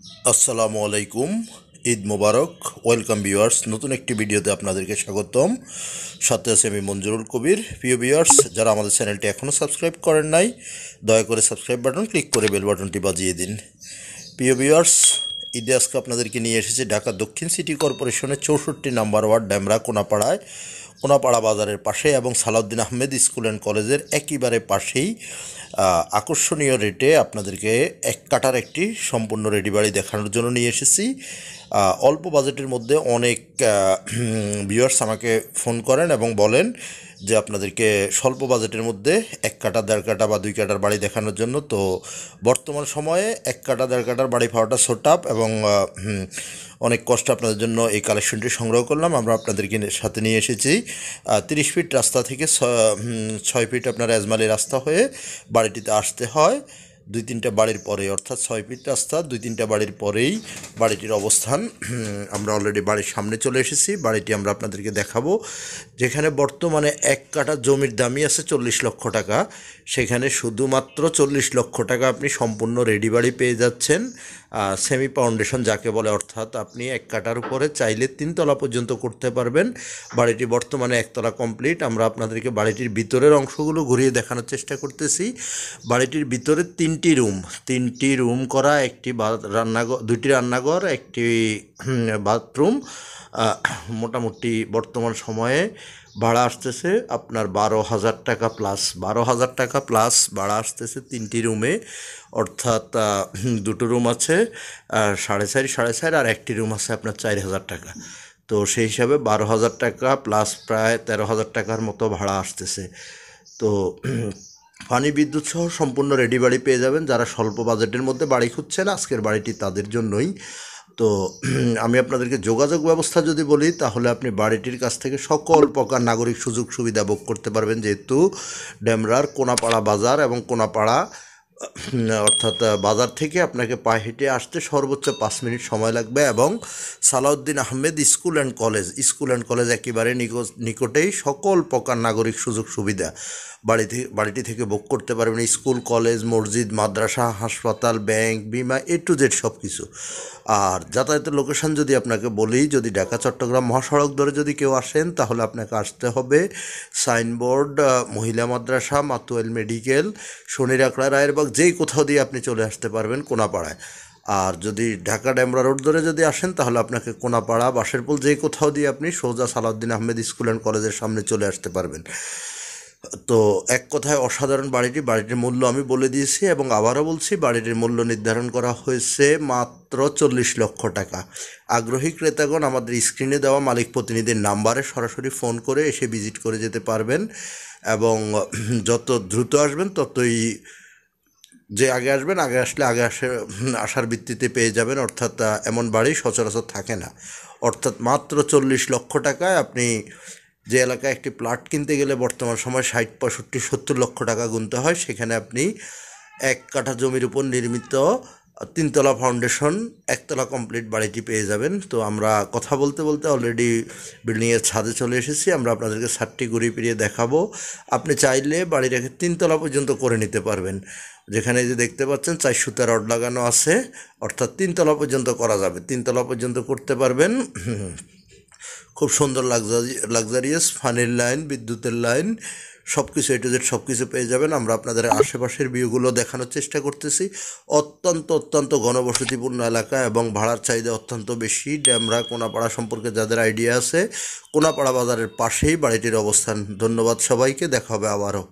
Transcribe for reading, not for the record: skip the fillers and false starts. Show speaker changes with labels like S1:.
S1: আসসালামু আলাইকুম, ঈদ মোবারক। Welcome viewers, নতুন একটি ভিডিওতে আপনাদেরকে স্বাগতম। সাথে আছে আমি মঞ্জুরুল কবির। প্রিয় ভিউয়ার্স, যারা আমাদের চ্যানেলটি এখনও সাবস্ক্রাইব করেন নাই, দয়া করে সাবস্ক্রাইব বাটন ক্লিক করে বেল বাটনটি বাজিয়ে দিন। প্রিয় ভিউয়ার্স, ঈদে আজকে আপনাদেরকে নিয়ে এসেছি ঢাকা দক্ষিণ সিটি কর্পোরেশনের 64 নম্বর ওয়ার্ড ডেমরা কোনাপাড়ায়, কোনাপাড়া বাজারের পাশে এবং সালাউদ্দিন আহমেদ স্কুল অ্যান্ড কলেজের একেবারে পাশেই আকর্ষণীয় রেটে আপনাদেরকে এক কাঠার একটি সম্পূর্ণ রেডি বাড়ি দেখানোর জন্য নিয়ে এসেছি। অল্প বাজেটের মধ্যে অনেক ভিউয়ার্স আমাকে ফোন করেন এবং বলেন যে আপনাদেরকে স্বল্প বাজেটের মধ্যে এক কাঠা, দেড় কাঠা বা দুই কাঠার বাড়ি দেখানোর জন্য। তো বর্তমান সময়ে এক কাঠা, দেড় কাঠার বাড়ি পাওয়াটা সোটাপ এবং অনেক কষ্ট আপনাদের জন্য এই কালেকশনটি সংগ্রহ করলাম। আমরা আপনাদেরকে সাথে নিয়ে এসেছি 30 ফিট রাস্তা থেকে 6 ফিট আপনার আজমালি রাস্তা হয়ে বাড়িটিতে আসতে হয়। 2-3টা বাড়ির পরে, অর্থাৎ 6 ফিট রাস্তা 2-3টা বাড়ির পরেই বাড়িটির অবস্থান। আমরা অলরেডি বাড়ির সামনে চলে এসেছি। বাড়িটি আমরা আপনাদেরকে দেখাবো, যেখানে বর্তমানে এক কাঠা জমির দামই আছে 40 লক্ষ টাকা। সেখানে শুধুমাত্র 40 লক্ষ টাকা আপনি সম্পূর্ণ রেডি বাড়ি পেয়ে যাচ্ছেন, সেমি ফাউন্ডেশন যাকে বলে, অর্থাৎ আপনি এক কাঠার উপরে চাইলে 3 তলা পর্যন্ত করতে পারবেন। বাড়িটি বর্তমানে 1 তলা কমপ্লিট। আমরা আপনাদেরকে বাড়িটির ভিতরের অংশগুলো ঘুরিয়ে দেখানোর চেষ্টা করতেছি। বাড়িটির ভিতরে 3টি রুম করা, একটি রান্নাঘর, 2টি রান্নাঘর, একটি বাথরুম। মোটামুটি বর্তমান সময়ে ভাড়া আসতেছে আপনার 12,000 টাকা প্লাস। 12,000 টাকা প্লাস ভাড়া আসতেছে 3টি রুমে, অর্থাৎ 2টো রুম আছে 4.5 আর একটি রুম আছে আপনার 4,000 টাকা। তো সেই হিসাবে 12,000 টাকা প্লাস প্রায় 13,000 টাকার মতো ভাড়া আসতেছে। তো পানি বিদ্যুৎ সহ সম্পূর্ণ রেডি বাড়ি পেয়ে যাবেন। যারা স্বল্প বাজেটের মধ্যে বাড়ি খুঁজছেন, আজকের বাড়িটি তাদের জন্যই। তো আমি আপনাদেরকে যোগাযোগ ব্যবস্থা যদি বলি, তাহলে আপনি বাড়িটির কাছ থেকে সকল প্রকার নাগরিক সুযোগ সুবিধা ভোগ করতে পারবেন, যেহেতু ডেমরার কোনাপাড়া বাজার এবং কোনাপাড়া অর্থাৎ বাজার থেকে আপনাকে পায়ে হেঁটে আসতে সর্বোচ্চ 5 মিনিট সময় লাগবে। এবং Salauddin Ahmed school and college একেবারে নিকটেই সকল প্রকার নাগরিক সুযোগ সুবিধা বাড়িটি থেকে ভোগ করতে পারবেন। স্কুল, কলেজ, মসজিদ, মাদ্রাসা, হাসপাতাল, ব্যাংক, বিমা, A to Z সব কিছু। আর যাতায়াতের লোকেশন যদি আপনাকে বলি, যদি ঢাকা চট্টগ্রাম মহাসড়ক ধরে যদি কেউ আসেন, তাহলে আপনাকে আসতে হবে সাইনবোর্ড, মহিলা মাদ্রাসা, মাতুয়াইল মেডিকেল, শনির আখড়া, রায়েরবাগ, যেই কোথাও দিয়ে আপনি চলে আসতে পারবেন কোনাপাড়ায়। আর যদি ঢাকা ডেমরা রোড ধরে যদি আসেন, তাহলে আপনাকে কোনাপাড়া, বাঁশেরপুল, যেই কোথাও দিয়ে আপনি সোজা সালাউদ্দিন আহমেদ স্কুল অ্যান্ড কলেজের সামনে চলে আসতে পারবেন। তো এক কথায় অসাধারণ বাড়িটির মূল্য আমি বলে দিয়েছি এবং আবারও বলছি, বাড়িটির মূল্য নির্ধারণ করা হয়েছে মাত্র 40 লক্ষ টাকা। আগ্রহী ক্রেতাগণ আমাদের স্ক্রিনে দেওয়া মালিক প্রতিনিধির নাম্বারে সরাসরি ফোন করে এসে ভিজিট করে যেতে পারবেন এবং যত দ্রুত আসবেন ততই, যে আগে আসবেন, আসার ভিত্তিতে পেয়ে যাবেন। অর্থাৎ এমন বাড়ি সচরাচর থাকে না। অর্থাৎ মাত্র 40 লক্ষ টাকায় আপনি, যে এলাকায় একটি প্লট কিনতে গেলে বর্তমান সময় 60, 65, 70 লক্ষ টাকা গুনতে হয়, সেখানে আপনি এক কাঠা জমির উপর নির্মিত 3তলা ফাউন্ডেশন, 1তলা কমপ্লিট বাড়িটি পেয়ে যাবেন। তো আমরা কথা বলতে বলতে অলরেডি বিল্ডিংয়ের ছাদে চলে এসেছি। আমরা আপনাদেরকে ছাদটি ঘুরিয়ে ফিরিয়ে দেখাবো। আপনি চাইলে বাড়িটাকে 3তলা পর্যন্ত করে নিতে পারবেন। যেখানে যে দেখতে পাচ্ছেন 4 সুতা রড লাগানো আছে, অর্থাৎ 3তলা পর্যন্ত করা যাবে, 3তলা পর্যন্ত করতে পারবেন। খুব সুন্দর লাক্সারিয়াস পানির লাইন, বিদ্যুতের লাইন, সব কিছু A to Z সব কিছু পেয়ে যাবেন। আমরা আপনাদের আশেপাশের ভিউগুলো দেখানোর চেষ্টা করতেছি। অত্যন্ত ঘনবসতিপূর্ণ এলাকা এবং ভাড়ার চাহিদা অত্যন্ত বেশি। ডেমরা কোনাপাড়া সম্পর্কে যাদের আইডিয়া আছে, কোনাপাড়া বাজারের পাশেই বাড়িটির অবস্থান। ধন্যবাদ সবাইকে, দেখা হবে আবারও।